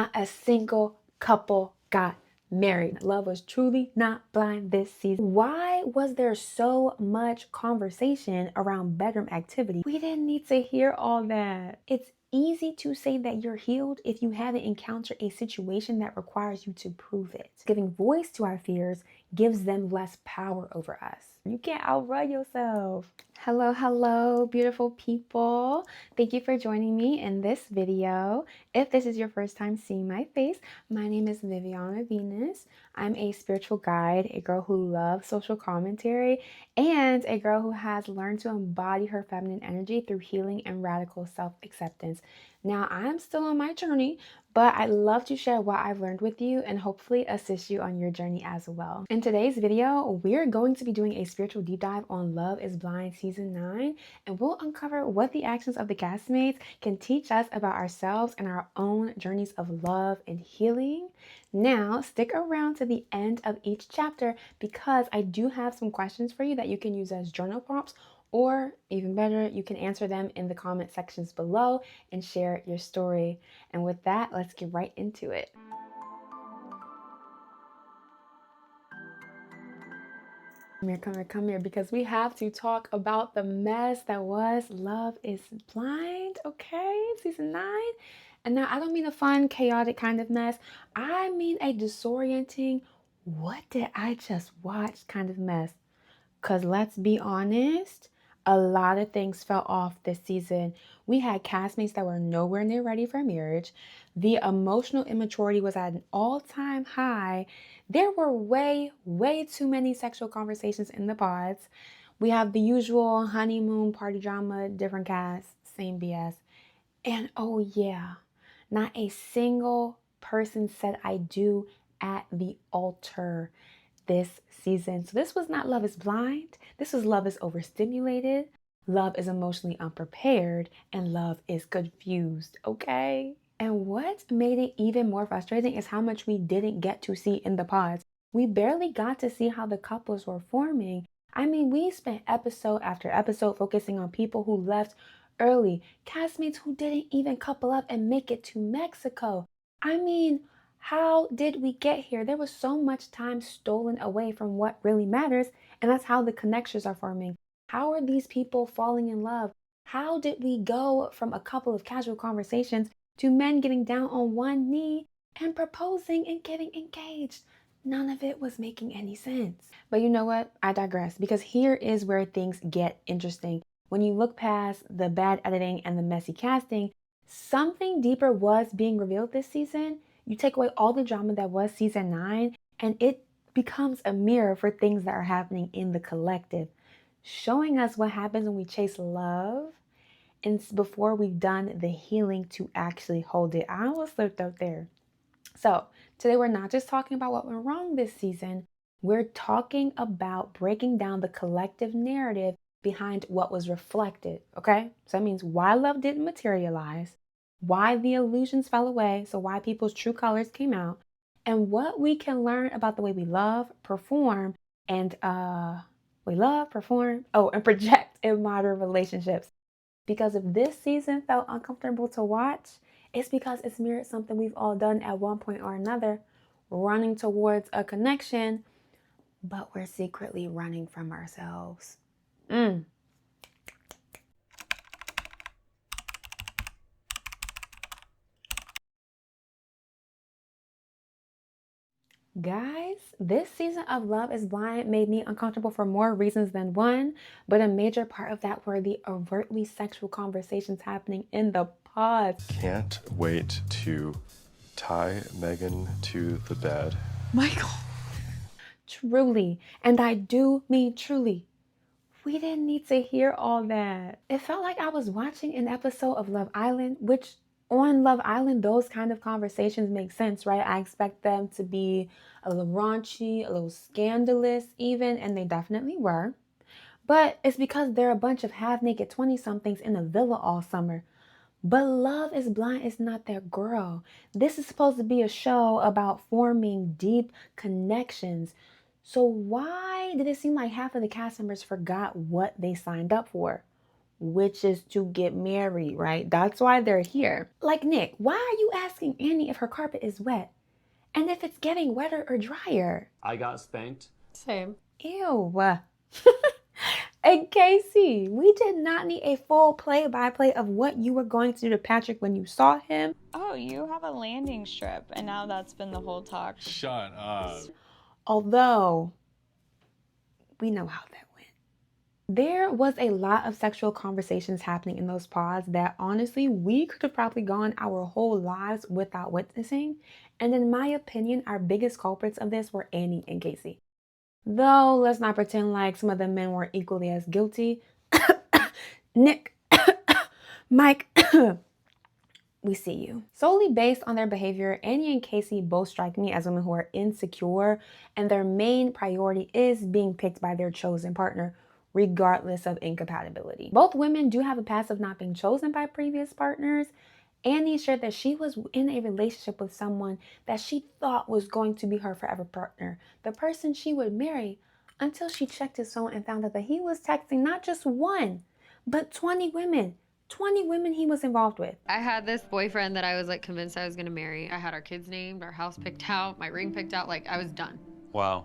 Not a single couple got married. Love was truly not blind this season. Why was there so much conversation around bedroom activity? We didn't need to hear all that. It's easy to say that you're healed if you haven't encountered a situation that requires you to prove it. Giving voice to our fears gives them less power over us. You can't outrun yourself. Hello, beautiful people. Thank you for joining me in this video. If this is your first time seeing my face, my name is Readiness. I'm a spiritual guide, a girl who loves social commentary, and a girl who has learned to embody her feminine energy through healing and radical self-acceptance. Now, I'm still on my journey, but I'd love to share what I've learned with you and hopefully assist you on your journey as well. In today's video, we're going to be doing a spiritual deep dive on Love is Blind Season 9, and we'll uncover what the actions of the castmates can teach us about ourselves and our own journeys of love and healing. Now, stick around to the end of each chapter because I do have some questions for you that you can use as journal prompts, or even better, you can answer them in the comment sections below and share your story. And with that, let's get right into it. Come here, because we have to talk about the mess that was Love is Blind, okay? Season 9. And now I don't mean a fun, chaotic kind of mess. I mean a disorienting, what did I just watch kind of mess. Because let's be honest, a lot of things fell off this season. We had castmates that were nowhere near ready for marriage. The emotional immaturity was at an all-time high. There were way too many sexual conversations in the pods. We have the usual honeymoon party drama, different casts, same BS. And oh yeah, not a single person said I do at the altar this season. So this was not Love is Blind. This was Love is Overstimulated. Love is emotionally unprepared, and love is confused, okay? And what made it even more frustrating is how much we didn't get to see in the pods. We barely got to see how the couples were forming. I mean, we spent episode after episode focusing on people who left early, castmates who didn't even couple up and make it to Mexico. I mean, how did we get here? There was so much time stolen away from what really matters, and that's how the connections are forming. How are these people falling in love? How did we go from a couple of casual conversations to men getting down on one knee and proposing and getting engaged? None of it was making any sense. But you know what? I digress, because here is where things get interesting. When you look past the bad editing and the messy casting, something deeper was being revealed this season. You take away all the drama that was season 9, and it becomes a mirror for things that are happening in the collective, showing us what happens when we chase love and before we've done the healing to actually hold it. I almost slipped up there. So today we're not just talking about what went wrong this season. We're talking about breaking down the collective narrative behind what was reflected, okay? So that means why love didn't materialize, why the illusions fell away, so why people's true colors came out, and what we can learn about the way we love, perform, and and project in modern relationships. Because if this season felt uncomfortable to watch, it's because it's mirrored something we've all done at one point or another, running towards a connection, but we're secretly running from ourselves. Guys, this season of Love is Blind made me uncomfortable for more reasons than one, but a major part of that were the overtly sexual conversations happening in the pods. Can't wait to tie Megan to the bed. Michael. Truly, and I do mean truly, we didn't need to hear all that. It felt like I was watching an episode of Love Island, which on Love Island, those kind of conversations make sense, right? I expect them to be a little raunchy, a little scandalous even, and they definitely were. But it's because they're a bunch of half-naked 20-somethings in a villa all summer. But Love is Blind is not their girl. This is supposed to be a show about forming deep connections. So why did it seem like half of the cast members forgot what they signed up for? which is to get married, right? That's why they're here. Like, Nick, why are you asking Annie if her carpet is wet? And if it's getting wetter or drier? I got spanked. Same. Ew. And Casey, we did not need a full play-by-play of what you were going to do to Patrick when you saw him. Oh, you have a landing strip, and now that's been the whole talk. Shut up. Although, we know how that went. There was a lot of sexual conversations happening in those pods that honestly, we could have probably gone our whole lives without witnessing. And in my opinion, our biggest culprits of this were Annie and Casey. Though, let's not pretend like some of the men were equally as guilty. Nick, Mike, we see you. Solely based on their behavior, Annie and Casey both strike me as women who are insecure, and their main priority is being picked by their chosen partner, regardless of incompatibility. Both women do have a past of not being chosen by previous partners. Annie shared that she was in a relationship with someone that she thought was going to be her forever partner, the person she would marry, until she checked his phone and found out that he was texting not just one, but 20 women. 20 women he was involved with. I had this boyfriend that I was like convinced I was gonna marry. I had our kids named, our house picked out, my ring picked out, like I was done. Wow.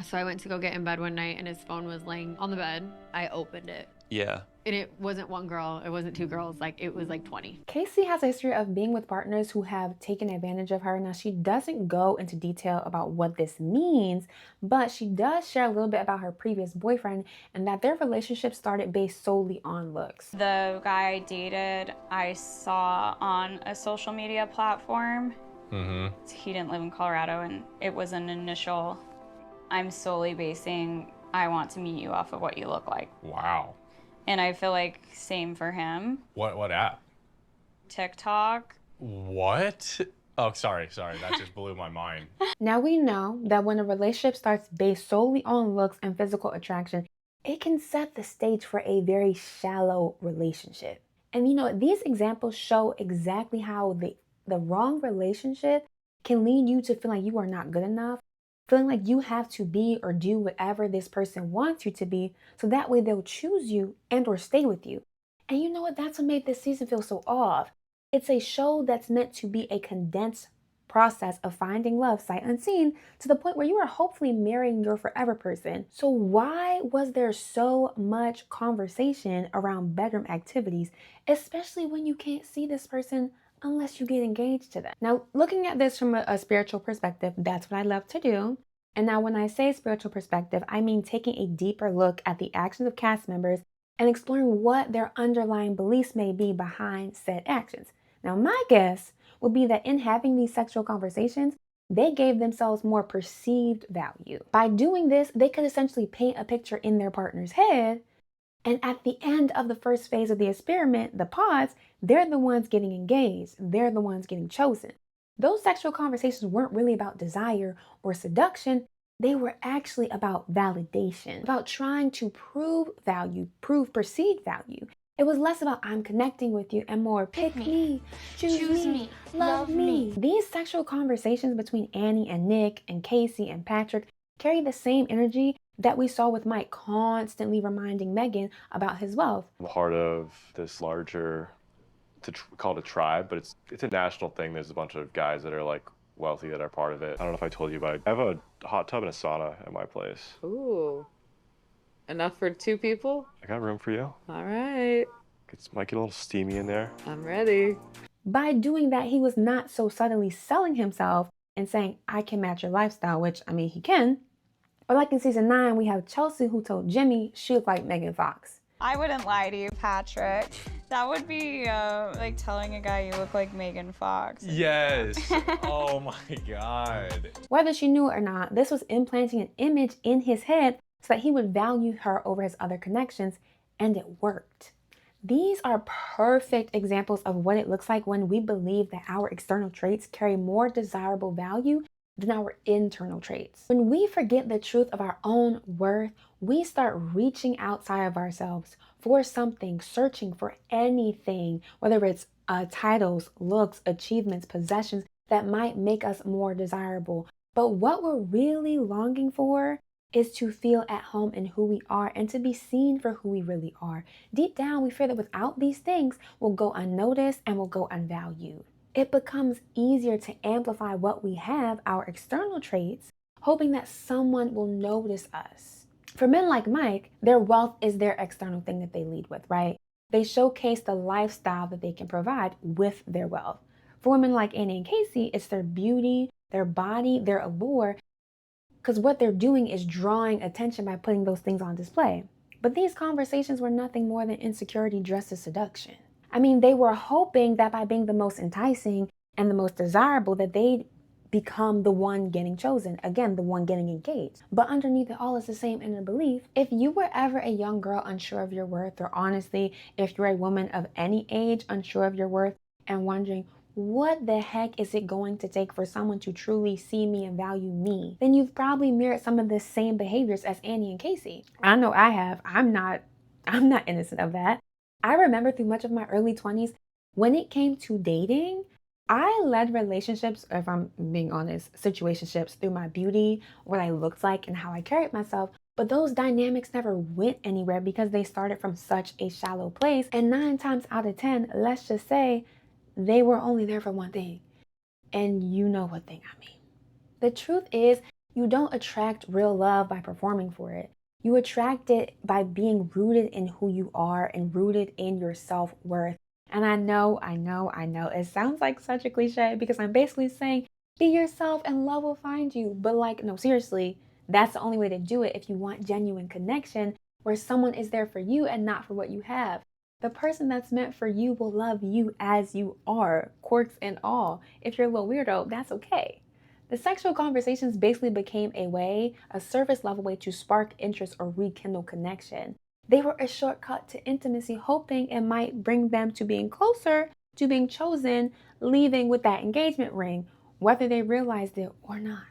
So I went to go get in bed one night and his phone was laying on the bed. I opened it. Yeah. And it wasn't one girl, it wasn't two girls, like it was like 20. Casey has a history of being with partners who have taken advantage of her. Now, she doesn't go into detail about what this means, but she does share a little bit about her previous boyfriend and that their relationship started based solely on looks. The guy I dated, I saw on a social media platform. He didn't live in Colorado, and it was an initial, I'm solely basing, I want to meet you off of what you look like. Wow. And I feel like same for him. What app? TikTok. What? Oh, sorry. That just blew my mind. Now, we know that when a relationship starts based solely on looks and physical attraction, it can set the stage for a very shallow relationship. And you know, these examples show exactly how the wrong relationship can lead you to feel like you are not good enough, feeling like you have to be or do whatever this person wants you to be, so that way they'll choose you and or stay with you. And you know what? That's what made this season feel so off. It's a show that's meant to be a condensed process of finding love sight unseen to the point where you are hopefully marrying your forever person. So why was there so much conversation around bedroom activities, especially when you can't see this person unless you get engaged to them? Now, looking at this from a spiritual perspective, that's what I love to do. And now when I say spiritual perspective, I mean taking a deeper look at the actions of cast members and exploring what their underlying beliefs may be behind said actions. Now, my guess would be that in having these sexual conversations, they gave themselves more perceived value. By doing this, they could essentially paint a picture in their partner's head. And at the end of the first phase of the experiment, the pods, they're the ones getting engaged. They're the ones getting chosen. Those sexual conversations weren't really about desire or seduction. They were actually about validation, about trying to prove value, prove perceived value. It was less about I'm connecting with you and more pick me, choose me, love me. These sexual conversations between Annie and Nick and Casey and Patrick carry the same energy that we saw with Mike constantly reminding Megan about his wealth. Part of this larger, call it a tribe, but it's a national thing. There's a bunch of guys that are like wealthy that are part of it. I don't know if I told you, but I have a hot tub and a sauna at my place. Ooh. Enough for two people? I got room for you. All right. Might get a little steamy in there. I'm ready. By doing that, he was not so subtly selling himself and saying, I can match your lifestyle, which, I mean, he can. Or like in season 9, we have Chelsea who told Jimmy she looked like Megan Fox. I wouldn't lie to you, Patrick. That would be like telling a guy you look like Megan Fox. Yes. Oh my God. Whether she knew it or not, this was implanting an image in his head so that he would value her over his other connections, and it worked. These are perfect examples of what it looks like when we believe that our external traits carry more desirable value than our internal traits. When we forget the truth of our own worth, we start reaching outside of ourselves for something, searching for anything, whether it's titles, looks, achievements, possessions that might make us more desirable. But what we're really longing for is to feel at home in who we are and to be seen for who we really are. Deep down, we fear that without these things, we'll go unnoticed and we'll go unvalued. It becomes easier to amplify what we have, our external traits, hoping that someone will notice us. For men like Mike, their wealth is their external thing that they lead with, right? They showcase the lifestyle that they can provide with their wealth. For women like Annie and Casey, it's their beauty, their body, their allure, because what they're doing is drawing attention by putting those things on display. But these conversations were nothing more than insecurity dressed as seduction. I mean, they were hoping that by being the most enticing and the most desirable, that they'd become the one getting chosen. Again, the one getting engaged. But underneath it all is the same inner belief. If you were ever a young girl unsure of your worth, or honestly, if you're a woman of any age unsure of your worth and wondering, what the heck is it going to take for someone to truly see me and value me? Then you've probably mirrored some of the same behaviors as Annie and Casey. I know I have. I'm not innocent of that. I remember through much of my early 20s, when it came to dating, I led relationships, if I'm being honest, situationships through my beauty, what I looked like, and how I carried myself. But those dynamics never went anywhere because they started from such a shallow place. And 9 times out of 10, let's just say, they were only there for one thing. And you know what thing I mean. The truth is, you don't attract real love by performing for it. You attract it by being rooted in who you are and rooted in your self-worth. And I know, it sounds like such a cliche because I'm basically saying, be yourself and love will find you. But like, no, seriously, that's the only way to do it if you want genuine connection where someone is there for you and not for what you have. The person that's meant for you will love you as you are, quirks and all. If you're a little weirdo, that's okay. The sexual conversations basically became a surface level way to spark interest or rekindle connection. They were a shortcut to intimacy, hoping it might bring them to being closer to being chosen, leaving with that engagement ring, whether they realized it or not.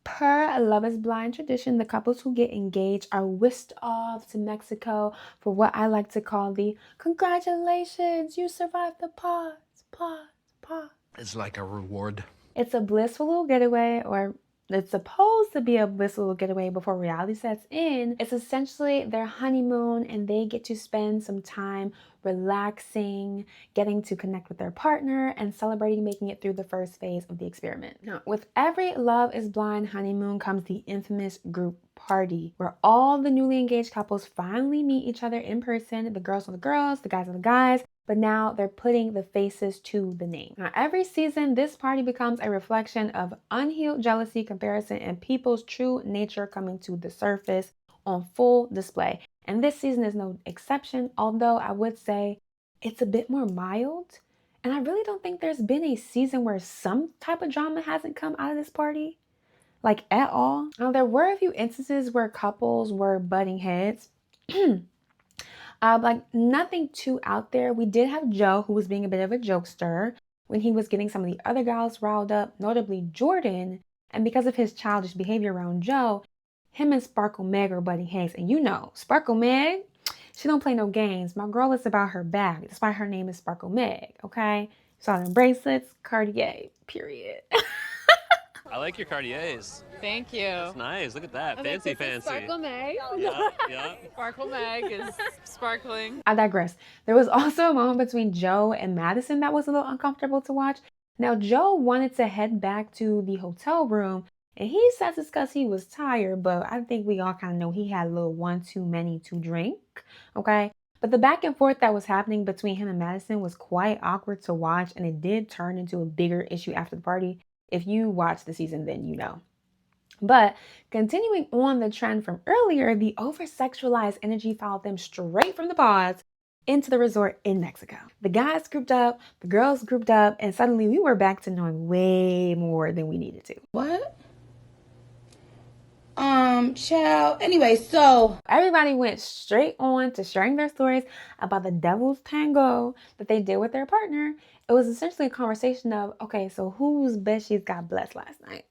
Per Love is Blind tradition, the couples who get engaged are whisked off to Mexico for what I like to call the congratulations, you survived the pause. It's like a reward. It's a blissful little getaway, or it's supposed to be a blissful little getaway before reality sets in. It's essentially their honeymoon, and they get to spend some time relaxing, getting to connect with their partner, and celebrating making it through the first phase of the experiment. Now, with every Love is Blind honeymoon comes the infamous group party, where all the newly engaged couples finally meet each other in person. The girls are the girls, the guys are the guys, but now they're putting the faces to the name. Now, every season, this party becomes a reflection of unhealed jealousy, comparison, and people's true nature coming to the surface on full display. And this season is no exception, although I would say it's a bit more mild. And I really don't think there's been a season where some type of drama hasn't come out of this party, like at all. Now, there were a few instances where couples were butting heads. Like nothing too out there. We did have Joe, who was being a bit of a jokester when he was getting some of the other gals riled up, notably Jordan. And because of his childish behavior around Joe, him and Sparkle Meg are butting heads. And you know, Sparkle Meg, she don't play no games. My girl is about her bag. That's why her name is Sparkle Meg, okay? Saw them bracelets, Cartier, period. I like your Cartiers. Thank you. It's nice. Look at that. Fancy. Sparkle Meg. Yeah. Sparkle Meg is sparkling. I digress. There was also a moment between Joe and Madison that was a little uncomfortable to watch. Now, Joe wanted to head back to the hotel room, and he says it's because he was tired, but I think we all kind of know he had a little one too many to drink, okay? But the back and forth that was happening between him and Madison was quite awkward to watch, and it did turn into a bigger issue after the party. If you watch the season, then you know. But continuing on the trend from earlier, the over-sexualized energy followed them straight from the pods into the resort in Mexico. The guys grouped up, the girls grouped up, and suddenly we were back to knowing way more than we needed to. What? Child. Anyway, so everybody went straight on to sharing their stories about the devil's tango that they did with their partner. It was essentially a conversation of, okay, so whose bedsheets got blessed last night?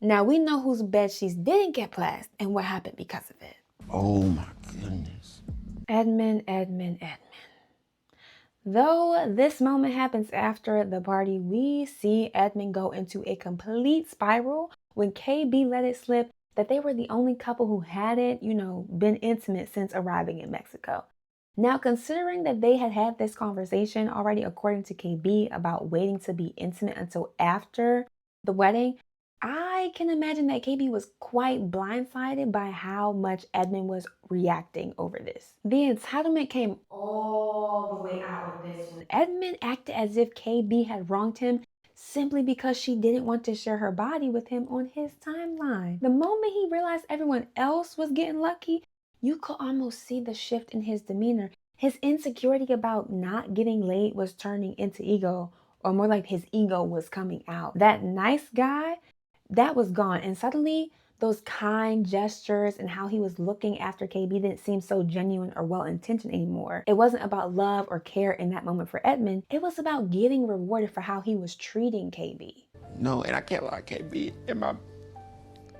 Now we know whose bedsheets didn't get blessed and what happened because of it. Oh my goodness. Edmund. Though this moment happens after the party, we see Edmund go into a complete spiral when KB let it slip that they were the only couple who hadn't, been intimate since arriving in Mexico. Now, considering that they had had this conversation already, according to KB, about waiting to be intimate until after the wedding, I can imagine that KB was quite blindsided by how much Edmund was reacting over this. The entitlement came all the way out with this one. Edmund acted as if KB had wronged him simply because she didn't want to share her body with him on his timeline. The moment he realized everyone else was getting lucky, you could almost see the shift in his demeanor. His insecurity about not getting laid was turning into ego, or more like his ego was coming out. That nice guy, that was gone. And suddenly, those kind gestures and how he was looking after KB didn't seem so genuine or well-intentioned anymore. It wasn't about love or care in that moment for Edmund. It was about getting rewarded for how he was treating KB. No, and I can't lie, KB.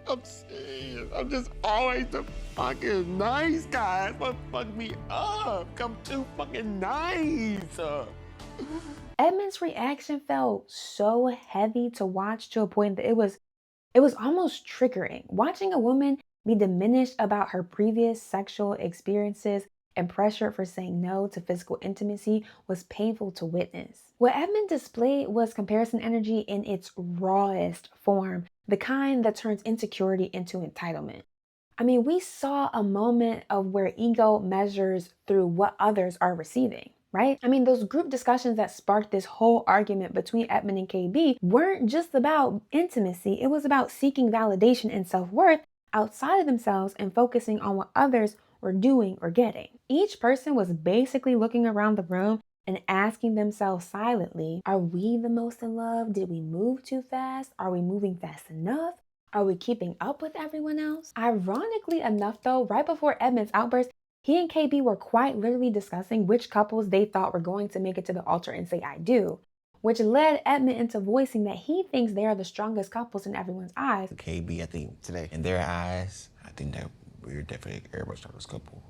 I'm serious. I'm just always the fucking nice guy. What fuck me up? I'm too fucking nice. Edmund's reaction felt so heavy to watch to a point that it was almost triggering. Watching a woman be diminished about her previous sexual experiences and pressured for saying no to physical intimacy was painful to witness. What Edmund displayed was comparison energy in its rawest form, the kind that turns insecurity into entitlement. I mean, we saw a moment of where ego measures through what others are receiving, right? I mean, those group discussions that sparked this whole argument between Edmund and KB weren't just about intimacy. It was about seeking validation and self-worth outside of themselves and focusing on what others were doing or getting. Each person was basically looking around the room and asking themselves silently, are we the most in love? Did we move too fast? Are we moving fast enough? Are we keeping up with everyone else? Ironically enough though, right before Edmund's outburst, he and KB were quite literally discussing which couples they thought were going to make it to the altar and say I do, which led Edmund into voicing that he thinks they are the strongest couples in everyone's eyes. KB, I think today, in their eyes, I think that we're definitely everybody's strongest couple.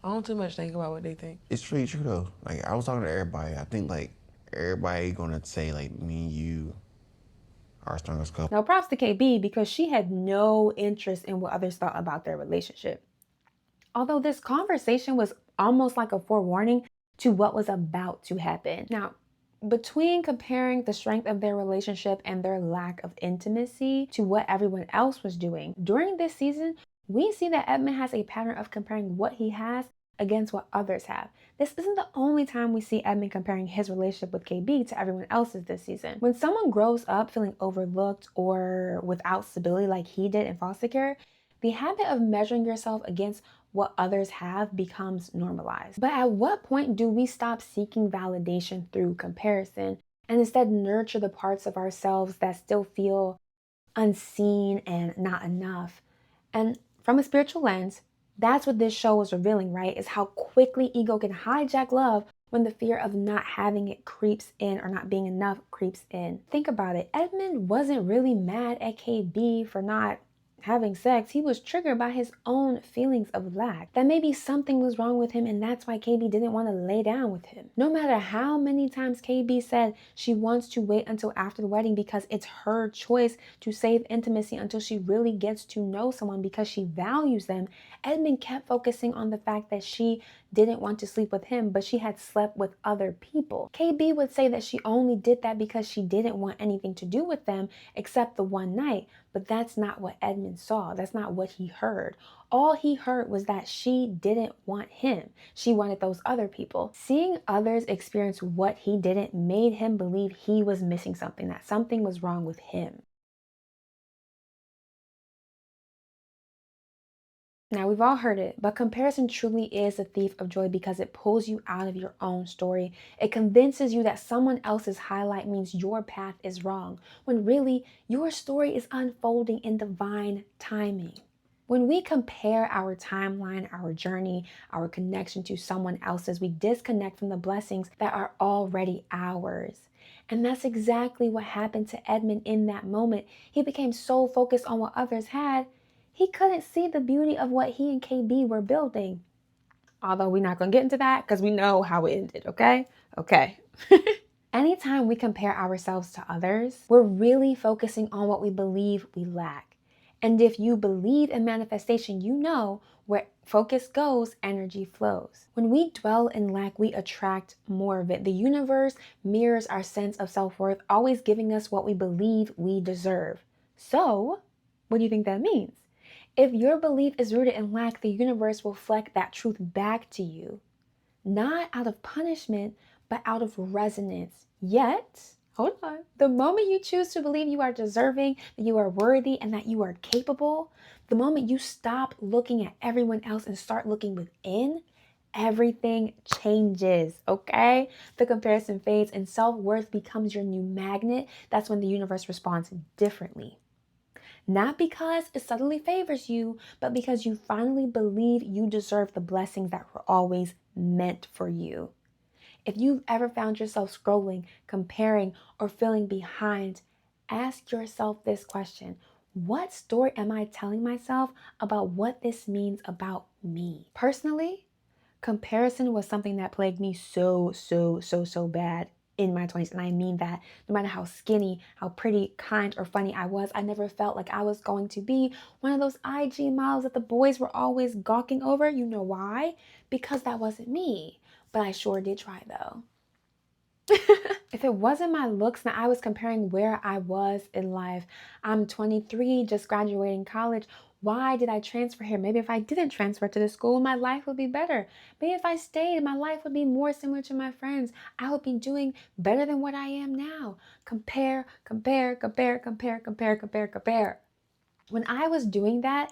I don't too much think about what they think. It's really true though. Like, I was talking to everybody. I think like everybody gonna say like me and you are strongest couple. Now props to KB because she had no interest in what others thought about their relationship. Although this conversation was almost like a forewarning to what was about to happen. Now, between comparing the strength of their relationship and their lack of intimacy to what everyone else was doing, during this season, we see that Edmund has a pattern of comparing what he has against what others have. This isn't the only time we see Edmund comparing his relationship with KB to everyone else's this season. When someone grows up feeling overlooked or without stability like he did in foster care, the habit of measuring yourself against what others have becomes normalized. But at what point do we stop seeking validation through comparison and instead nurture the parts of ourselves that still feel unseen and not enough? And from a spiritual lens, that's what this show was revealing, right? Is how quickly ego can hijack love when the fear of not having it creeps in or not being enough creeps in. Think about it. Edmund wasn't really mad at KB for not having sex. He was triggered by his own feelings of lack. That maybe something was wrong with him and that's why KB didn't want to lay down with him. No matter how many times KB said she wants to wait until after the wedding because it's her choice to save intimacy until she really gets to know someone because she values them, Edmund kept focusing on the fact that she didn't want to sleep with him, but she had slept with other people. KB would say that she only did that because she didn't want anything to do with them except the one night, but that's not what Edmund saw. That's not what he heard. All he heard was that she didn't want him. She wanted those other people. Seeing others experience what he didn't made him believe he was missing something, that something was wrong with him. Now, we've all heard it, but comparison truly is a thief of joy because it pulls you out of your own story. It convinces you that someone else's highlight means your path is wrong, when really your story is unfolding in divine timing. When we compare our timeline, our journey, our connection to someone else's, we disconnect from the blessings that are already ours. And that's exactly what happened to Edmund in that moment. He became so focused on what others had, he couldn't see the beauty of what he and KB were building. Although we're not going to get into that because we know how it ended, okay? Okay. Anytime we compare ourselves to others, we're really focusing on what we believe we lack. And if you believe in manifestation, you know where focus goes, energy flows. When we dwell in lack, we attract more of it. The universe mirrors our sense of self-worth, always giving us what we believe we deserve. So, what do you think that means? If your belief is rooted in lack, the universe will reflect that truth back to you. Not out of punishment, but out of resonance. Yet, hold on, the moment you choose to believe you are deserving, that you are worthy, and that you are capable, the moment you stop looking at everyone else and start looking within, everything changes, okay? The comparison fades and self-worth becomes your new magnet. That's when the universe responds differently. Not because it suddenly favors you, but because you finally believe you deserve the blessings that were always meant for you. If you've ever found yourself scrolling, comparing, or feeling behind, ask yourself this question. What story am I telling myself about what this means about me? Personally, comparison was something that plagued me so bad in my 20s. And I mean that no matter how skinny, how pretty, kind, or funny I was, I never felt like I was going to be one of those IG models that the boys were always gawking over. You know why? Because that wasn't me. But I sure did try though. If it wasn't my looks, now I was comparing where I was in life. I'm 23, just graduating college. Why did I transfer here? Maybe if I didn't transfer to the school, my life would be better. Maybe if I stayed, my life would be more similar to my friends. I would be doing better than what I am now. Compare. When I was doing that,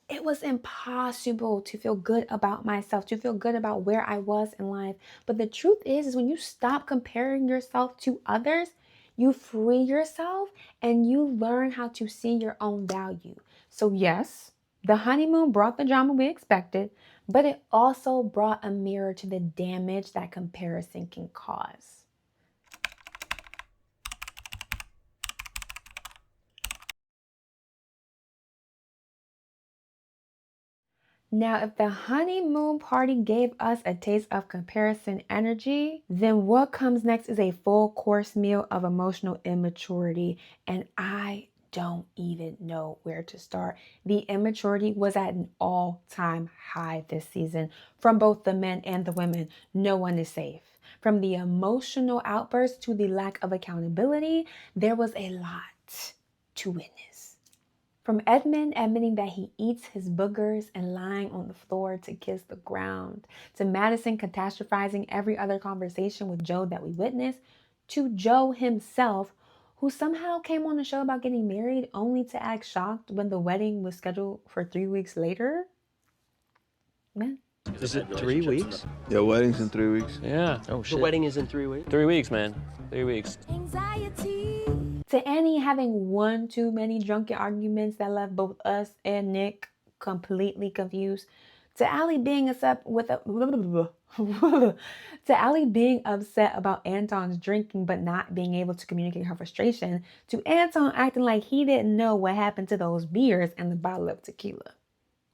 it was impossible to feel good about myself, to feel good about where I was in life. But the truth is when you stop comparing yourself to others, you free yourself and you learn how to see your own value. So yes, the honeymoon brought the drama we expected, but it also brought a mirror to the damage that comparison can cause. Now, if the honeymoon party gave us a taste of comparison energy, then what comes next is a full course meal of emotional immaturity. And I don't even know where to start. The immaturity was at an all-time high this season from both the men and the women. No one is safe. From the emotional outbursts to the lack of accountability, there was a lot to witness. From Edmund admitting that he eats his boogers and lying on the floor to kiss the ground, to Madison catastrophizing every other conversation with Joe that we witnessed, to Joe himself, who somehow came on the show about getting married only to act shocked when the wedding was scheduled for 3 weeks later. Man. Is it 3 weeks? Your wedding's in 3 weeks. Yeah. Oh, shit. The wedding is in 3 weeks? 3 weeks, man. 3 weeks. Anxiety. To Annie having one too many drunken arguments that left both us and Nick completely confused. To Allie being upset to Allie being upset about Anton's drinking but not being able to communicate her frustration. To Anton acting like he didn't know what happened to those beers and the bottle of tequila.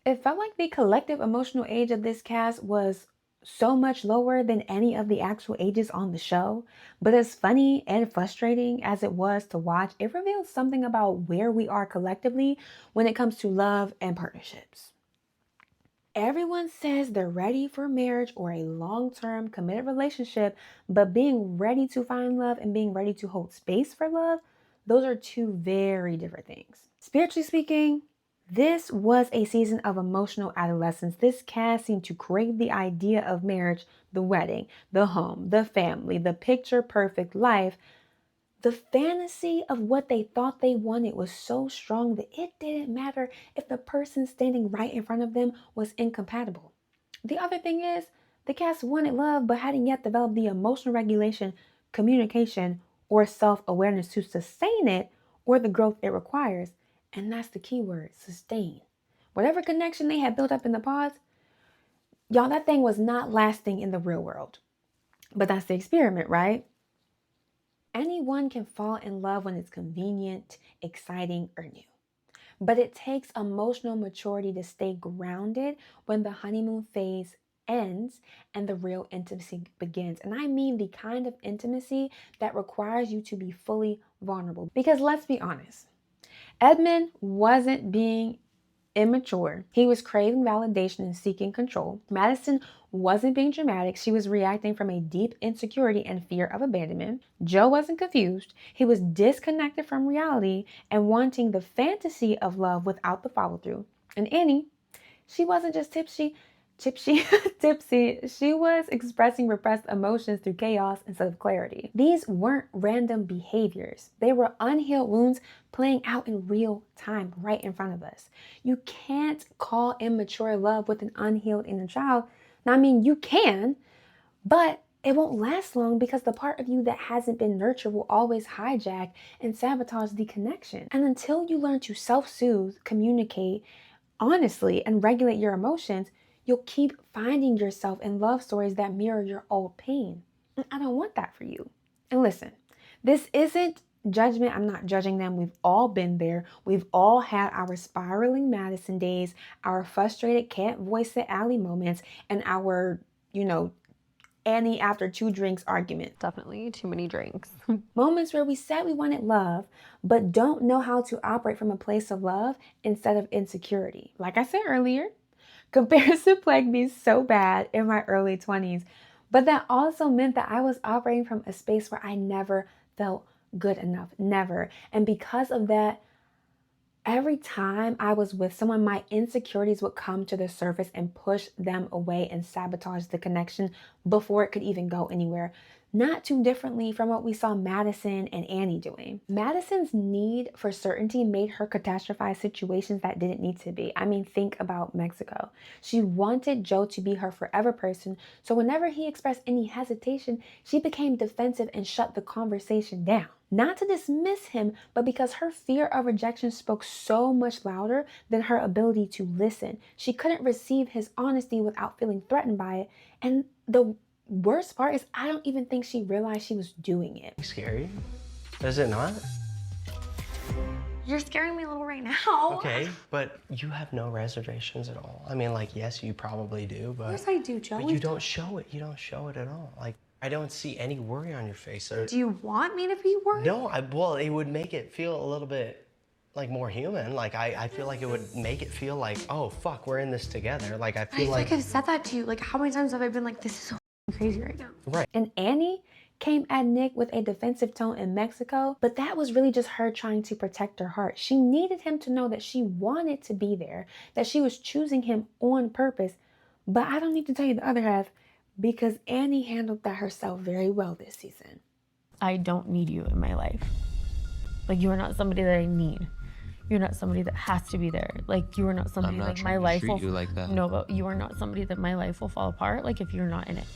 It felt like the collective emotional age of this cast was so much lower than any of the actual ages on the show. But as funny and frustrating as it was to watch, it reveals something about where we are collectively when it comes to love and partnerships. Everyone says they're ready for marriage or a long-term committed relationship, but being ready to find love and being ready to hold space for love, those are two very different things. Spiritually speaking, this was a season of emotional adolescence. This cast seemed to crave the idea of marriage, the wedding, the home, the family, the picture-perfect life. The fantasy of what they thought they wanted was so strong that it didn't matter if the person standing right in front of them was incompatible. The other thing is, the cast wanted love but hadn't yet developed the emotional regulation, communication, or self-awareness to sustain it or the growth it requires. And that's the key word, sustain. Whatever connection they had built up in the pause, y'all, that thing was not lasting in the real world. But that's the experiment, right? Anyone can fall in love when it's convenient, exciting, or new. But it takes emotional maturity to stay grounded when the honeymoon phase ends and the real intimacy begins. And I mean the kind of intimacy that requires you to be fully vulnerable. Because let's be honest, Edmund wasn't being immature. He was craving validation and seeking control. Madison wasn't being dramatic. She was reacting from a deep insecurity and fear of abandonment. Joe wasn't confused. He was disconnected from reality and wanting the fantasy of love without the follow through. And Annie, she wasn't just tipsy. She was expressing repressed emotions through chaos instead of clarity. These weren't random behaviors. They were unhealed wounds playing out in real time right in front of us. You can't call immature love with an unhealed inner child. Now, I mean, you can, but it won't last long because the part of you that hasn't been nurtured will always hijack and sabotage the connection. And until you learn to self-soothe, communicate honestly, and regulate your emotions, you'll keep finding yourself in love stories that mirror your old pain. And I don't want that for you. And listen, this isn't judgment. I'm not judging them. We've all been there. We've all had our spiraling Madison days, our frustrated can't voice it Allie moments, and our, Annie after 2 drinks argument. Definitely too many drinks. Moments where we said we wanted love, but don't know how to operate from a place of love instead of insecurity. Like I said earlier, comparison plagued me so bad in my early 20s, but that also meant that I was operating from a space where I never felt good enough, never. And because of that, every time I was with someone, my insecurities would come to the surface and push them away and sabotage the connection before it could even go anywhere. Not too differently from what we saw Madison and Annie doing. Madison's need for certainty made her catastrophize situations that didn't need to be. I mean, think about Mexico. She wanted Joe to be her forever person, so whenever he expressed any hesitation, she became defensive and shut the conversation down. Not to dismiss him, but because her fear of rejection spoke so much louder than her ability to listen. She couldn't receive his honesty without feeling threatened by it. And the worst part is I don't even think she realized she was doing it. Scary? Is it not? You're scaring me a little right now. Okay, but you have no reservations at all. I mean, like, yes, you probably do, but... Yes, I do, Joe. But you don't show it. You don't show it at all. Like, I don't see any worry on your face. Or... Do you want me to be worried? No, well, it would make it feel a little bit, like, more human. Like, I feel like it would make it feel like, oh, fuck, we're in this together. Like, I feel like... I've said that to you. Like, how many times have I been like, this is so crazy right now? Right. And Annie came at Nick with a defensive tone in Mexico, but that was really just her trying to protect her heart. She needed him to know that she wanted to be there, that she was choosing him on purpose. But I don't need to tell you the other half, because Annie handled that herself very well this season. I don't need you in my life. Like, you are not somebody that I need. You're not somebody that has to be there. Like, you are not somebody that my life will... you like that. No, but you are not somebody that my life will fall apart, like, if you're not in it.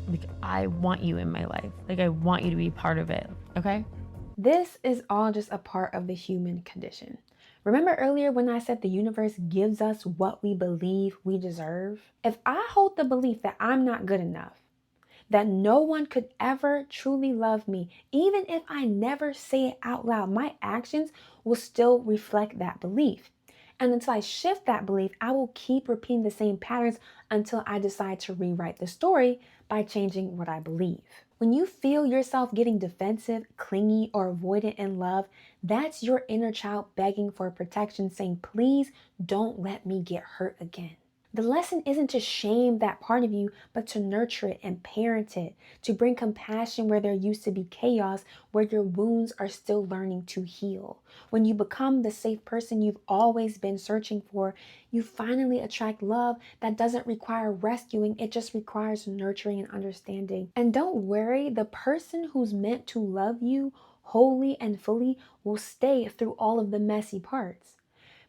Like, I want you in my life. Like, I want you to be part of it, okay? This is all just a part of the human condition. Remember earlier when I said the universe gives us what we believe we deserve? If I hold the belief that I'm not good enough, that no one could ever truly love me, even if I never say it out loud, my actions will still reflect that belief. And until I shift that belief, I will keep repeating the same patterns until I decide to rewrite the story by changing what I believe. When you feel yourself getting defensive, clingy, or avoidant in love, that's your inner child begging for protection, saying, please don't let me get hurt again. The lesson isn't to shame that part of you, but to nurture it and parent it, to bring compassion where there used to be chaos, where your wounds are still learning to heal. When you become the safe person you've always been searching for, you finally attract love that doesn't require rescuing, it just requires nurturing and understanding. And don't worry, the person who's meant to love you wholly and fully will stay through all of the messy parts.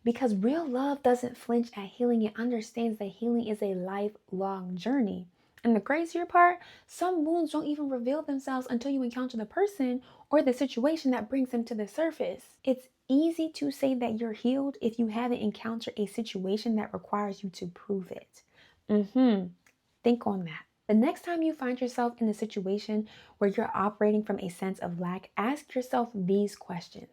Because real love doesn't flinch at healing. It understands that healing is a lifelong journey. And the crazier part, some wounds don't even reveal themselves until you encounter the person or the situation that brings them to the surface. It's easy to say that you're healed if you haven't encountered a situation that requires you to prove it. Think on that. The next time you find yourself in a situation where you're operating from a sense of lack, ask yourself these questions.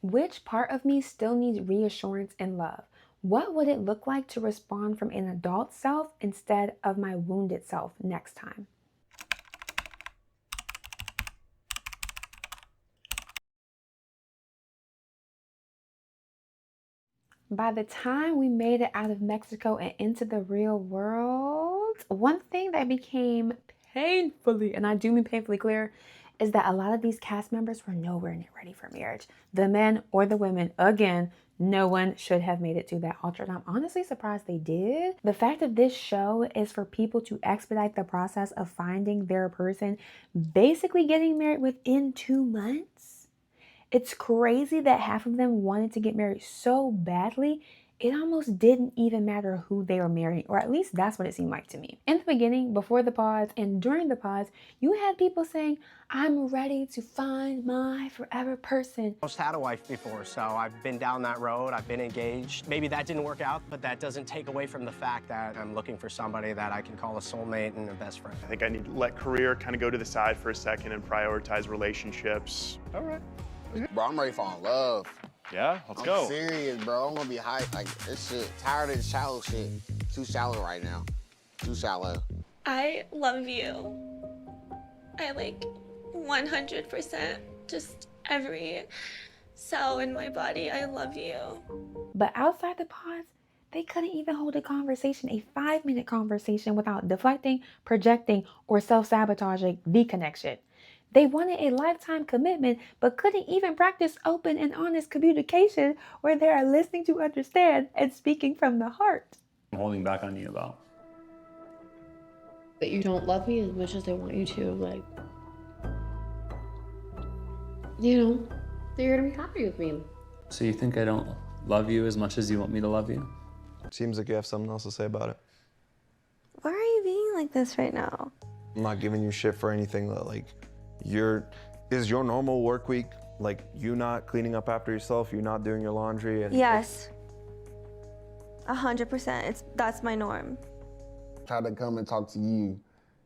Which part of me still needs reassurance and love? What would it look like to respond from an adult self instead of my wounded self next time? By the time we made it out of Mexico and into the real world, one thing that became painfully, and I do mean painfully clear, is that a lot of these cast members were nowhere near ready for marriage. The men or the women, again, no one should have made it to that altar. And I'm honestly surprised they did. The fact of this show is for people to expedite the process of finding their person, basically getting married within 2 months. It's crazy that half of them wanted to get married so badly, it almost didn't even matter who they were marrying, or at least that's what it seemed like to me. In the beginning, before the pause, and during the pause, you had people saying, I'm ready to find my forever person. I almost had a wife before, so I've been down that road, I've been engaged. Maybe that didn't work out, but that doesn't take away from the fact that I'm looking for somebody that I can call a soulmate and a best friend. I think I need to let career kind of go to the side for a second and prioritize relationships. All right. Bro, I'm ready to fall in love. Yeah, let's go. I'm serious, bro. I'm gonna be hyped. Like, this shit, tired of the shallow shit. Too shallow right now. Too shallow. I love you. I like 100%, just every cell in my body, I love you. But outside the pause, they couldn't even hold a conversation, a 5-minute conversation, without deflecting, projecting, or self-sabotaging the connection. They wanted a lifetime commitment, but couldn't even practice open and honest communication where they are listening to understand and speaking from the heart. I'm holding back on you about That you don't love me as much as I want you to, like, you know, that you're gonna be happy with me. So you think I don't love you as much as you want me to love you? Seems like you have something else to say about it. Why are you being like this right now? I'm not giving you shit for anything that, like, is your normal work week, like, you not cleaning up after yourself, you not doing your laundry? And Yes. 100%. That's my norm. Try to come and talk to you.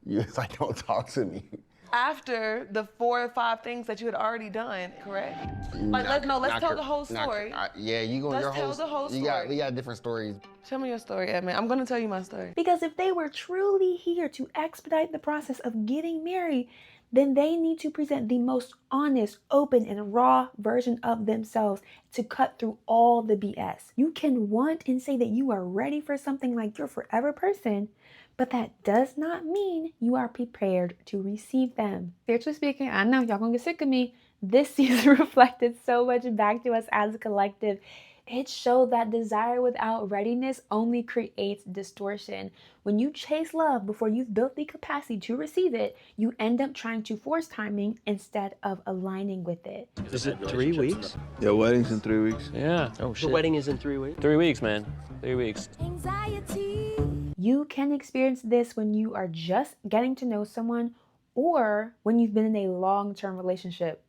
It's like, don't talk to me. After the 4 or 5 things that you had already done, correct? Like, let's tell the whole story. Yeah, you going your whole. Let's tell the whole story. We got different stories. Tell me your story, Edmund. I'm gonna tell you my story. Because if they were truly here to expedite the process of getting married, then they need to present the most honest, open, and raw version of themselves to cut through all the BS. You can want and say that you are ready for something like your forever person, but that does not mean you are prepared to receive them. Spiritually speaking, I know y'all gonna get sick of me. This season reflected so much back to us as a collective. It showed that desire without readiness only creates distortion. When you chase love before you've built the capacity to receive it, you end up trying to force timing instead of aligning with it. Is it 3 weeks? Yeah, wedding's in 3 weeks. Yeah. Oh shit. The wedding is in 3 weeks? 3 weeks, man. 3 weeks. Anxiety. You can experience this when you are just getting to know someone or when you've been in a long-term relationship.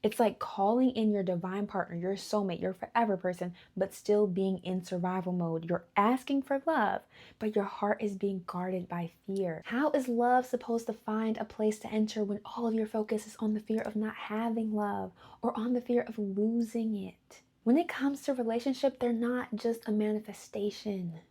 It's like calling in your divine partner, your soulmate, your forever person, but still being in survival mode. You're asking for love, but your heart is being guarded by fear. How is love supposed to find a place to enter when all of your focus is on the fear of not having love or on the fear of losing it? When it comes to relationship, they're not just a manifestation.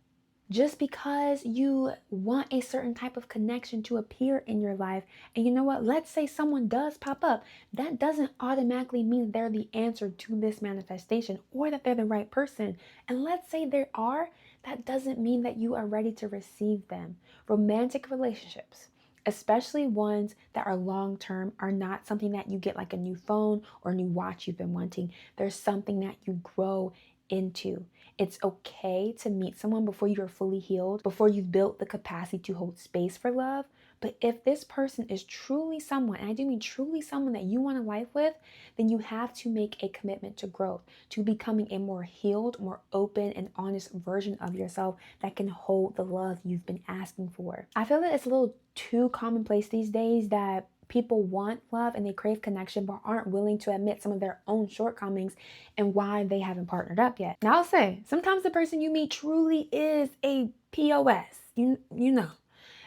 Just because you want a certain type of connection to appear in your life, and you know what, let's say someone does pop up, that doesn't automatically mean they're the answer to this manifestation or that they're the right person. And let's say they are, that doesn't mean that you are ready to receive them. Romantic relationships, especially ones that are long-term, are not something that you get like a new phone or a new watch you've been wanting. There's something that you grow into. It's okay to meet someone before you're fully healed, before you've built the capacity to hold space for love. But if this person is truly someone, and I do mean truly someone that you want a life with, then you have to make a commitment to growth, to becoming a more healed, more open and honest version of yourself that can hold the love you've been asking for. I feel that it's a little too commonplace these days that people want love and they crave connection but aren't willing to admit some of their own shortcomings and why they haven't partnered up yet. Now I'll say, sometimes the person you meet truly is a POS, you know.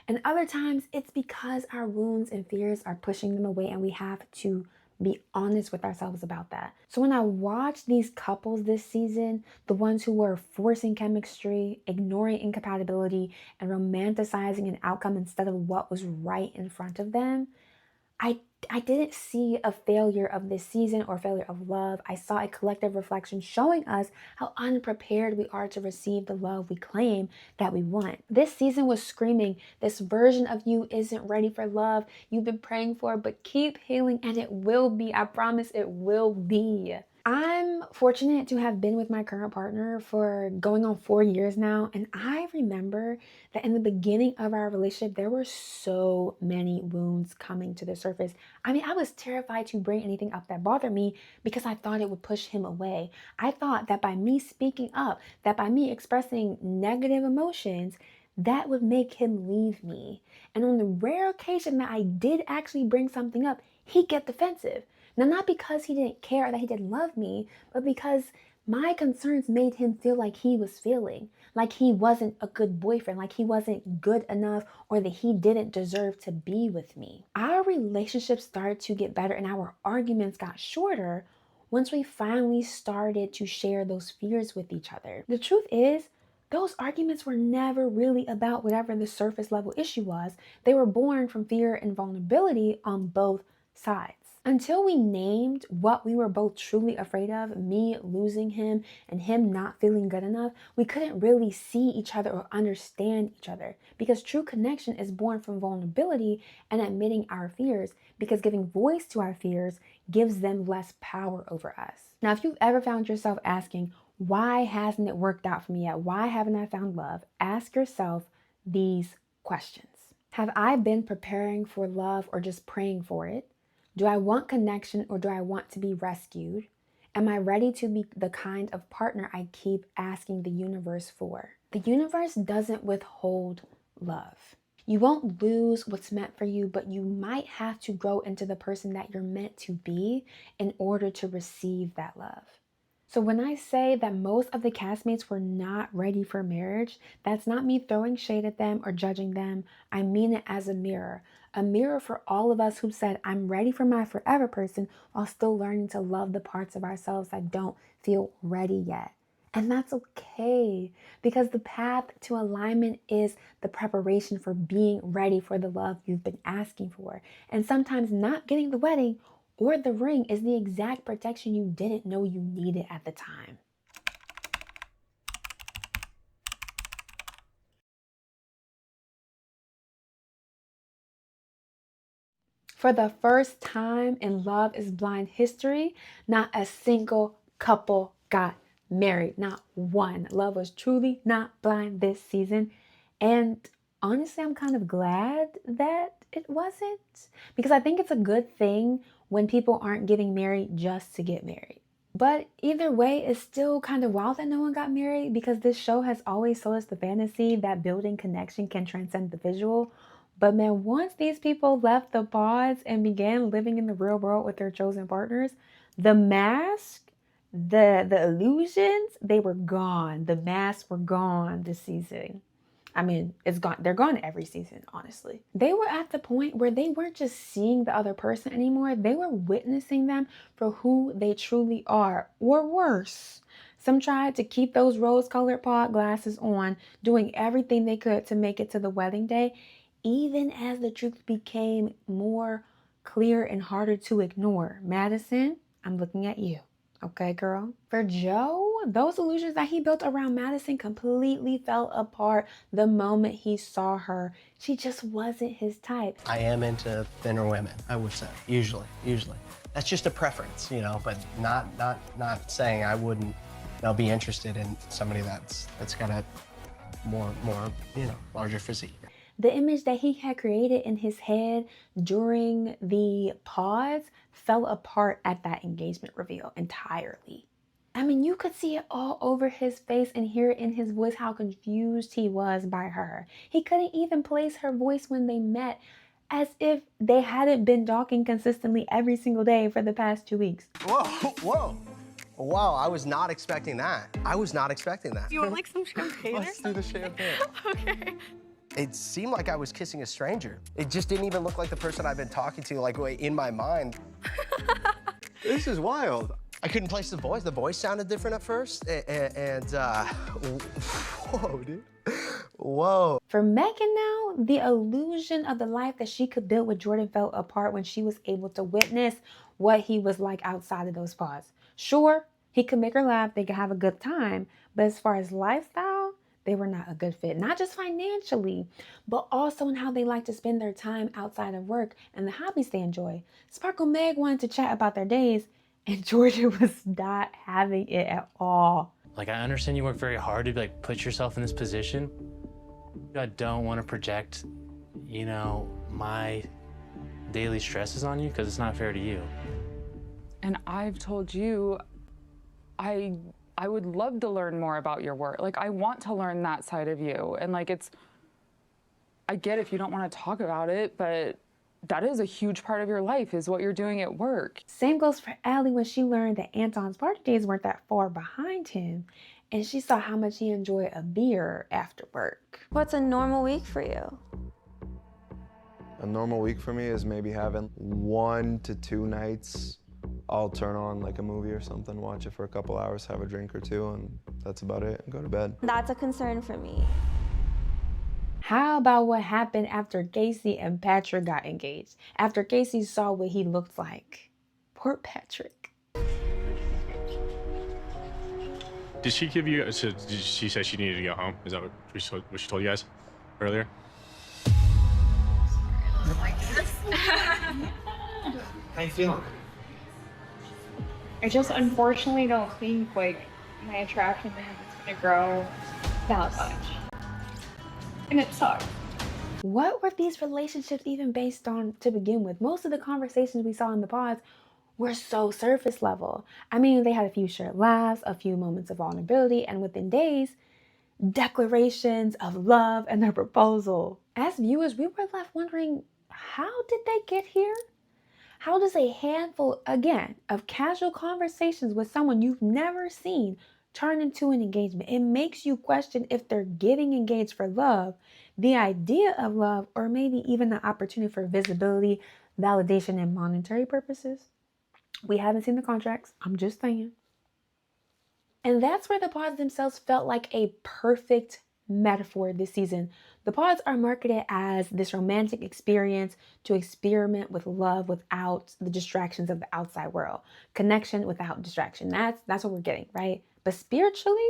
And other times it's because our wounds and fears are pushing them away and we have to be honest with ourselves about that. So when I watched these couples this season, the ones who were forcing chemistry, ignoring incompatibility, and romanticizing an outcome instead of what was right in front of them, I didn't see a failure of this season or failure of love. I saw a collective reflection showing us how unprepared we are to receive the love we claim that we want. This season was screaming, this version of you isn't ready for love you've been praying for, but keep healing and it will be. I promise it will be. I'm fortunate to have been with my current partner for going on 4 years now, and I remember that in the beginning of our relationship, there were so many wounds coming to the surface. I mean, I was terrified to bring anything up that bothered me because I thought it would push him away. I thought that by me speaking up, that by me expressing negative emotions, that would make him leave me. And on the rare occasion that I did actually bring something up, he'd get defensive. Now, not because he didn't care or that he didn't love me, but because my concerns made him feel like he was failing, like he wasn't a good boyfriend, like he wasn't good enough, or that he didn't deserve to be with me. Our relationship started to get better and our arguments got shorter once we finally started to share those fears with each other. The truth is, those arguments were never really about whatever the surface level issue was. They were born from fear and vulnerability on both sides. Until we named what we were both truly afraid of, me losing him and him not feeling good enough, we couldn't really see each other or understand each other, because true connection is born from vulnerability and admitting our fears, because giving voice to our fears gives them less power over us. Now, if you've ever found yourself asking, why hasn't it worked out for me yet? Why haven't I found love? Ask yourself these questions. Have I been preparing for love or just praying for it? Do I want connection or do I want to be rescued? Am I ready to be the kind of partner I keep asking the universe for? The universe doesn't withhold love. You won't lose what's meant for you, but you might have to grow into the person that you're meant to be in order to receive that love. So when I say that most of the castmates were not ready for marriage, that's not me throwing shade at them or judging them. I mean it as a mirror for all of us who said, I'm ready for my forever person while still learning to love the parts of ourselves that don't feel ready yet. And that's okay, because the path to alignment is the preparation for being ready for the love you've been asking for. And sometimes not getting the wedding or the ring is the exact protection you didn't know you needed at the time. For the first time in Love is Blind history, not a single couple got married. Not one. Love was truly not blind this season. And honestly, I'm kind of glad that it wasn't, because I think it's a good thing when people aren't getting married just to get married. But either way, it's still kind of wild that no one got married, because this show has always sold us the fantasy that building connection can transcend the visual. But man, once these people left the pods and began living in the real world with their chosen partners, the mask, the illusions, they were gone. The masks were gone this season. I mean, it's gone. They're gone every season, honestly. They were at the point where they weren't just seeing the other person anymore. They were witnessing them for who they truly are, or worse. Some tried to keep those rose-colored pod glasses on, doing everything they could to make it to the wedding day, even as the truth became more clear and harder to ignore. Madison, I'm looking at you. Okay, girl? For Joe, those illusions that he built around Madison completely fell apart the moment he saw her. She just wasn't his type. I am into thinner women, I would say, usually. That's just a preference, you know, but not saying I wouldn't, be interested in somebody that's got a more, larger physique. The image that he had created in his head during the pause fell apart at that engagement reveal entirely. I mean, you could see it all over his face and hear it in his voice how confused he was by her. He couldn't even place her voice when they met, as if they hadn't been talking consistently every single day for the past 2 weeks. Whoa. Wow, I was not expecting that. You want like some champagne? Let's do the champagne. Okay. It seemed like I was kissing a stranger. It just didn't even look like the person I've been talking to, like, in my mind. This is wild. I couldn't place the voice. The voice sounded different at first, whoa, dude. Whoa. For Megan now, the illusion of the life that she could build with Jordan fell apart when she was able to witness what he was like outside of those pods. Sure, he could make her laugh, they could have a good time, but as far as lifestyle, they were not a good fit. Not just financially, but also in how they like to spend their time outside of work and the hobbies they enjoy. Sparkle Meg wanted to chat about their days, and Jordan was not having it at all. Like, I understand you work very hard to like put yourself in this position. I don't want to project, you know, my daily stresses on you because it's not fair to you. And I've told you, I would love to learn more about your work. Like, I want to learn that side of you. And like, I get if you don't want to talk about it, but that is a huge part of your life, is what you're doing at work. Same goes for Allie when she learned that Anton's party days weren't that far behind him, and she saw how much he enjoyed a beer after work. What's a normal week for you? A normal week for me is maybe having 1 to 2 nights. I'll turn on like a movie or something, watch it for a couple hours, have a drink or two, and that's about it, and go to bed. That's a concern for me. How about what happened after Casey and Patrick got engaged? After Casey saw what he looked like. Poor Patrick. Did she give you, so did she say she needed to go home? Is that what she told you guys earlier? How you feeling? I just unfortunately don't think like my attraction to him is gonna grow that much. And it sucks. What were these relationships even based on to begin with? Most of the conversations we saw in the pods were so surface level. I mean, they had a few shared laughs, a few moments of vulnerability, and within days, declarations of love and their proposal. As viewers, we were left wondering, how did they get here? How does a handful, again, of casual conversations with someone you've never seen turn into an engagement? It makes you question if they're getting engaged for love, the idea of love, or maybe even the opportunity for visibility, validation, and monetary purposes. We haven't seen the contracts, I'm just saying. And that's where the pods themselves felt like a perfect metaphor this season. The pods are marketed as this romantic experience to experiment with love without the distractions of the outside world. Connection without distraction. That's what we're getting, right? But spiritually,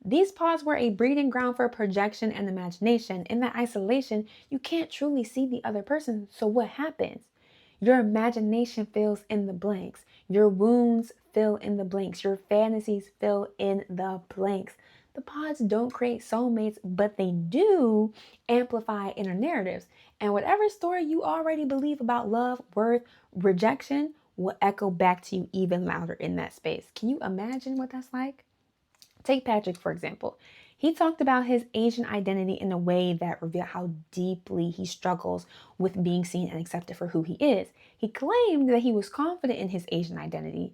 these pods were a breeding ground for projection and imagination. In that isolation, you can't truly see the other person. So what happens? Your imagination fills in the blanks. Your wounds fill in the blanks. Your fantasies fill in the blanks. The pods don't create soulmates, but they do amplify inner narratives. And whatever story you already believe about love, worth, rejection will echo back to you even louder in that space. Can you imagine what that's like? Take Patrick, for example. He talked about his Asian identity in a way that revealed how deeply he struggles with being seen and accepted for who he is. He claimed that he was confident in his Asian identity,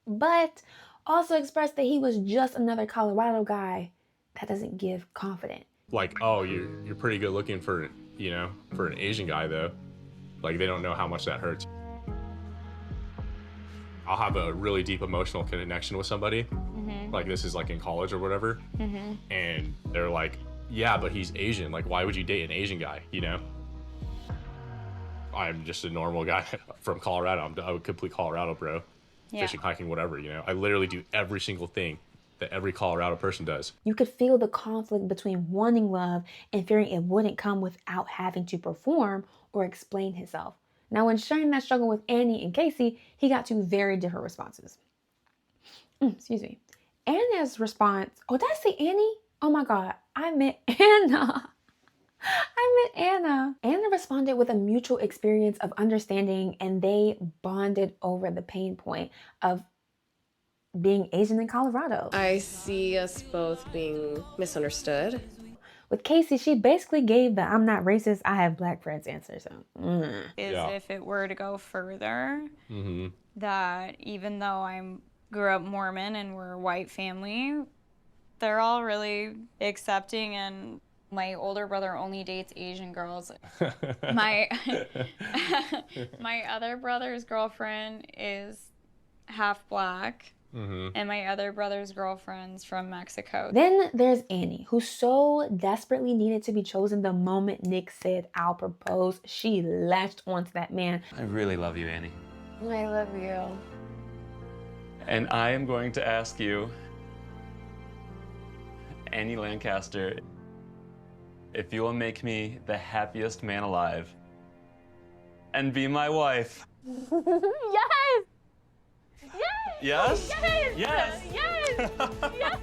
but also expressed that he was just another Colorado guy that doesn't give confidence. Like, oh, you're pretty good looking for, you know, for an Asian guy though. Like, they don't know how much that hurts. I'll have a really deep emotional connection with somebody. Like, this is like in college or whatever. And they're like, yeah, but he's Asian. Like, why would you date an Asian guy, you know? I'm just a normal guy from Colorado. I'm a complete Colorado bro. Yeah. Fishing, hiking, whatever, you know? I literally do every single thing that every Colorado person does. You could feel the conflict between wanting love and fearing it wouldn't come without having to perform or explain himself. Now, when sharing that struggle with Annie and Casey, he got 2 very different responses. Excuse me. Anna's response, oh, did I say Annie? Oh my God, I meant Anna. I meant Anna. Anna responded with a mutual experience of understanding, and they bonded over the pain point of being Asian in Colorado. I see us both being misunderstood. With Casey, she basically gave the I'm not racist, I have black friends answer. So, If it were to go further, that even though I grew up Mormon and we're a white family, they're all really accepting and My older brother only dates Asian girls. My my other brother's girlfriend is half black. And my other brother's girlfriend's from Mexico. Then there's Annie, who so desperately needed to be chosen the moment Nick said, "I'll propose." She latched onto that man. I really love you, Annie. I love you. And I am going to ask you, Annie Lancaster, if you will make me the happiest man alive and be my wife. Yes! Yes? Yes! Yes! Yes! Yes!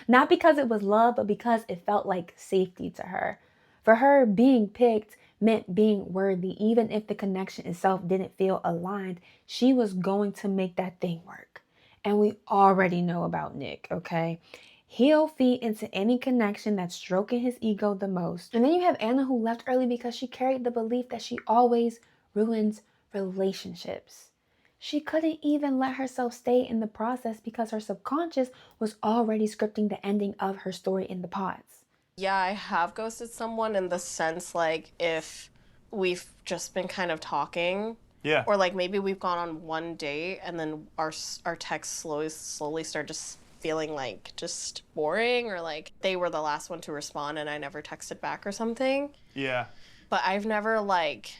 Not because it was love, but because it felt like safety to her. For her, being picked meant being worthy. Even if the connection itself didn't feel aligned, she was going to make that thing work. And we already know about Nick, okay? He'll feed into any connection that's stroking his ego the most. And then you have Anna, who left early because she carried the belief that she always ruins relationships. She couldn't even let herself stay in the process because her subconscious was already scripting the ending of her story in the pods. Yeah, I have ghosted someone in the sense, like, if we've just been kind of talking. Yeah. Or, like, maybe we've gone on one date and then our texts slowly start just feeling, like, just boring, or, like, they were the last one to respond and I never texted back or something. Yeah. But I've never, like,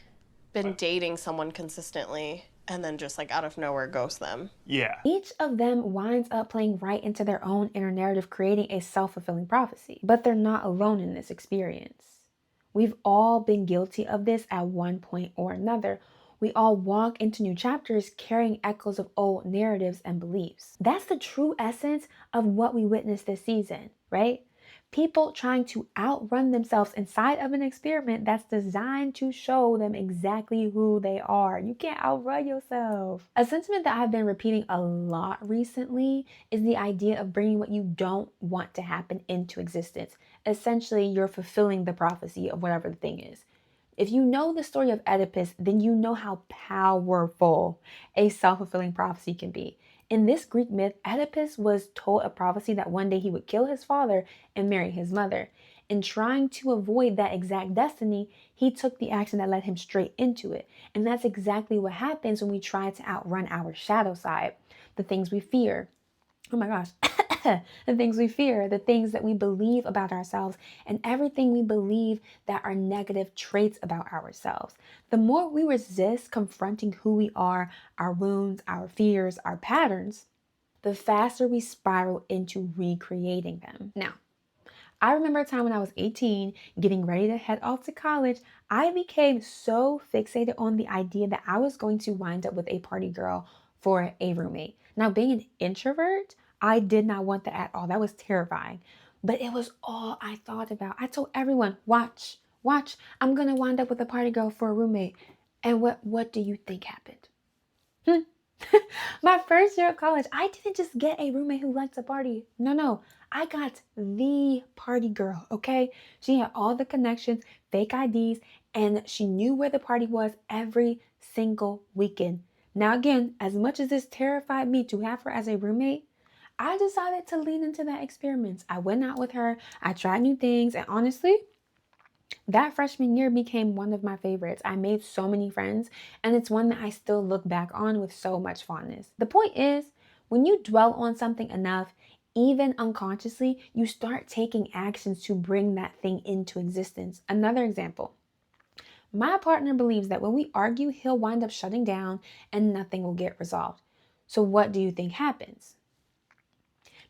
been dating someone consistently and then just, like, out of nowhere ghost them. Yeah. Each of them winds up playing right into their own inner narrative, creating a self-fulfilling prophecy. But they're not alone in this experience. We've all been guilty of this at one point or another. We all walk into new chapters carrying echoes of old narratives and beliefs. That's the true essence of what we witnessed this season, right? People trying to outrun themselves inside of an experiment that's designed to show them exactly who they are. You can't outrun yourself. A sentiment that I've been repeating a lot recently is the idea of bringing what you don't want to happen into existence. Essentially, you're fulfilling the prophecy of whatever the thing is. If you know the story of Oedipus, then you know how powerful a self-fulfilling prophecy can be. In this Greek myth, Oedipus was told a prophecy that one day he would kill his father and marry his mother. In trying to avoid that exact destiny, he took the action that led him straight into it. And that's exactly what happens when we try to outrun our shadow side, the things we fear. Oh my gosh. The things we fear, the things that we believe about ourselves, and everything we believe that are negative traits about ourselves. The more we resist confronting who we are, our wounds, our fears, our patterns, the faster we spiral into recreating them. Now, I remember a time when I was 18, getting ready to head off to college. I became so fixated on the idea that I was going to wind up with a party girl for a roommate. Now, being an introvert, I did not want that at all. That was terrifying. But it was all I thought about. I told everyone, watch, I'm going to wind up with a party girl for a roommate. And what do you think happened? My first year of college, I didn't just get a roommate who liked to party. No. I got the party girl, okay? She had all the connections, fake IDs, and she knew where the party was every single weekend. Now again, as much as this terrified me to have her as a roommate, I decided to lean into that experiment. I went out with her, I tried new things, and honestly, that freshman year became one of my favorites. I made so many friends, and it's one that I still look back on with so much fondness. The point is, when you dwell on something enough, even unconsciously, you start taking actions to bring that thing into existence. Another example. My partner believes that when we argue, he'll wind up shutting down and nothing will get resolved. So what do you think happens?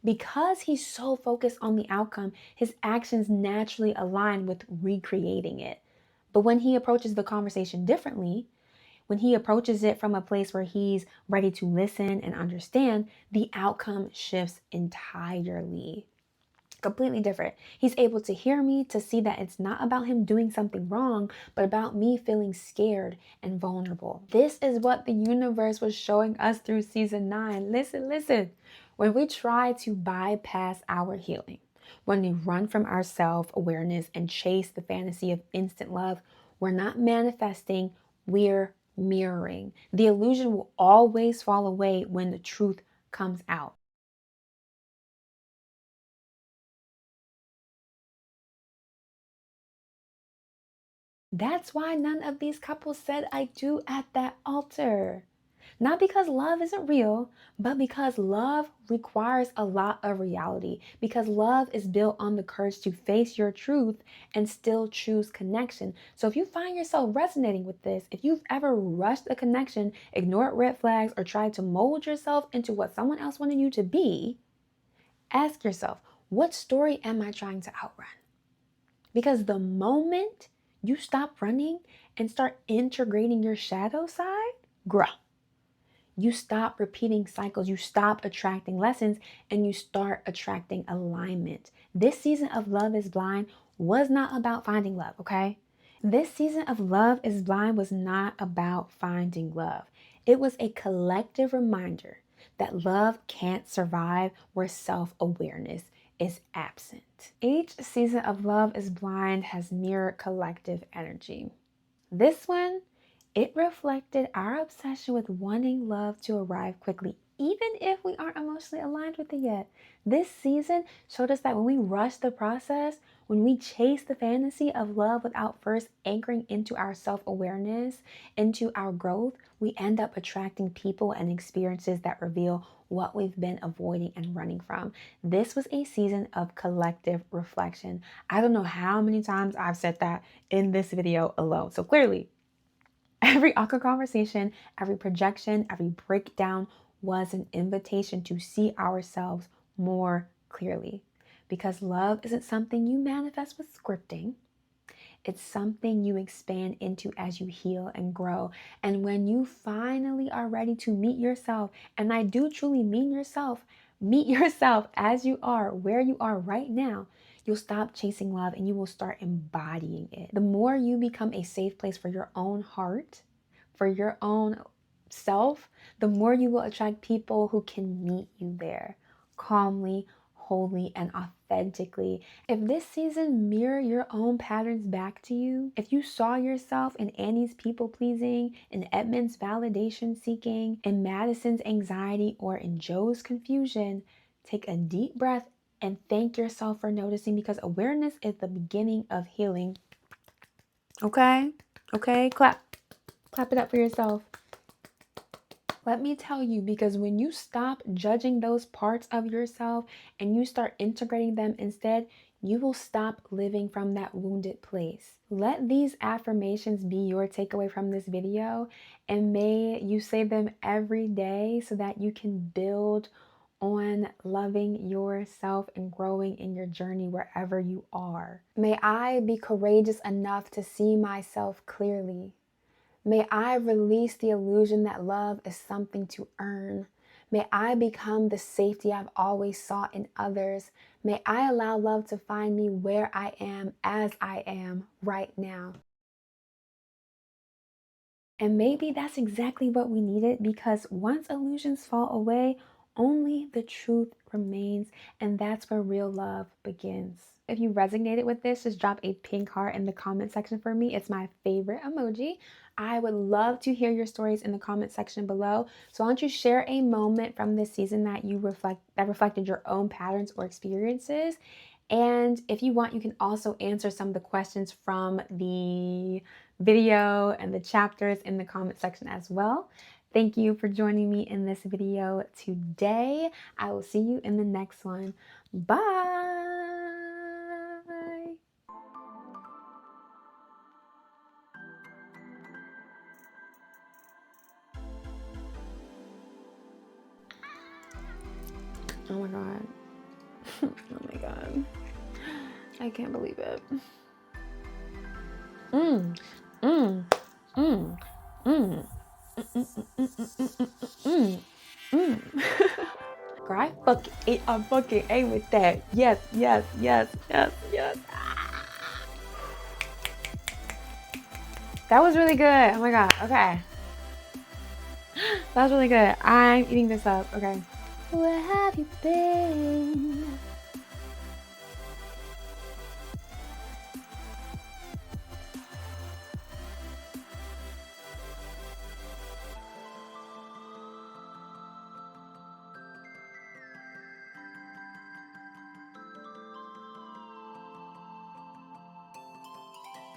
Because he's so focused on the outcome, his actions naturally align with recreating it. But when he approaches the conversation differently, when he approaches it from a place where he's ready to listen and understand, the outcome shifts entirely. Completely different. He's able to hear me, to see that it's not about him doing something wrong, but about me feeling scared and vulnerable. This is what the universe was showing us through season 9. Listen. When we try to bypass our healing, when we run from our self-awareness and chase the fantasy of instant love, we're not manifesting, we're mirroring. The illusion will always fall away when the truth comes out. That's why none of these couples said I do at that altar. Not because love isn't real, but because love requires a lot of reality. Because love is built on the courage to face your truth and still choose connection. So if you find yourself resonating with this, if you've ever rushed a connection, ignored red flags, or tried to mold yourself into what someone else wanted you to be, ask yourself, what story am I trying to outrun? Because the moment you stop running and start integrating your shadow side, grow. You stop repeating cycles, you stop attracting lessons, and you start attracting alignment. This season of Love is Blind was not about finding love, okay? This season of Love is Blind was not about finding love. It was a collective reminder that love can't survive where self-awareness is absent. Each season of Love is Blind has mirrored collective energy. This one, it reflected our obsession with wanting love to arrive quickly, even if we aren't emotionally aligned with it yet. This season showed us that when we rush the process, when we chase the fantasy of love without first anchoring into our self-awareness, into our growth, we end up attracting people and experiences that reveal what we've been avoiding and running from. This was a season of collective reflection. I don't know how many times I've said that in this video alone. So clearly, every awkward conversation, every projection, every breakdown was an invitation to see ourselves more clearly. Because love isn't something you manifest with scripting. It's something you expand into as you heal and grow. And when you finally are ready to meet yourself, and I do truly mean yourself, meet yourself as you are, where you are right now, you'll stop chasing love and you will start embodying it. The more you become a safe place for your own heart, for your own self, the more you will attract people who can meet you there calmly, wholly, and authentically. If this season mirrored your own patterns back to you, if you saw yourself in Annie's people pleasing, in Edmund's validation seeking, in Madison's anxiety, or in Joe's confusion, take a deep breath and thank yourself for noticing, because awareness is the beginning of healing. Okay? Okay? Clap it up for yourself. Let me tell you, because when you stop judging those parts of yourself and you start integrating them instead, you will stop living from that wounded place. Let these affirmations be your takeaway from this video, and may you say them every day so that you can build on loving yourself and growing in your journey wherever you are. May I be courageous enough to see myself clearly. May I release the illusion that love is something to earn. May I become the safety I've always sought in others. May I allow love to find me where I am, as I am right now. And maybe that's exactly what we needed, because once illusions fall away, only the truth remains, and that's where real love begins. If you resonated with this, just drop a pink heart in the comment section for me. It's my favorite emoji. I would love to hear your stories in the comment section below. So why don't you share a moment from this season that reflected your own patterns or experiences? And if you want, you can also answer some of the questions from the video and the chapters in the comment section as well. Thank you for joining me in this video today. I will see you in the next one. Bye. Oh my God. Oh my God. I can't believe it. Girl, I fucking A with that. Yes, yes, yes, yes, yes. That was really good. Oh my God. Okay. That was really good. I'm eating this up. Okay. Where have you been?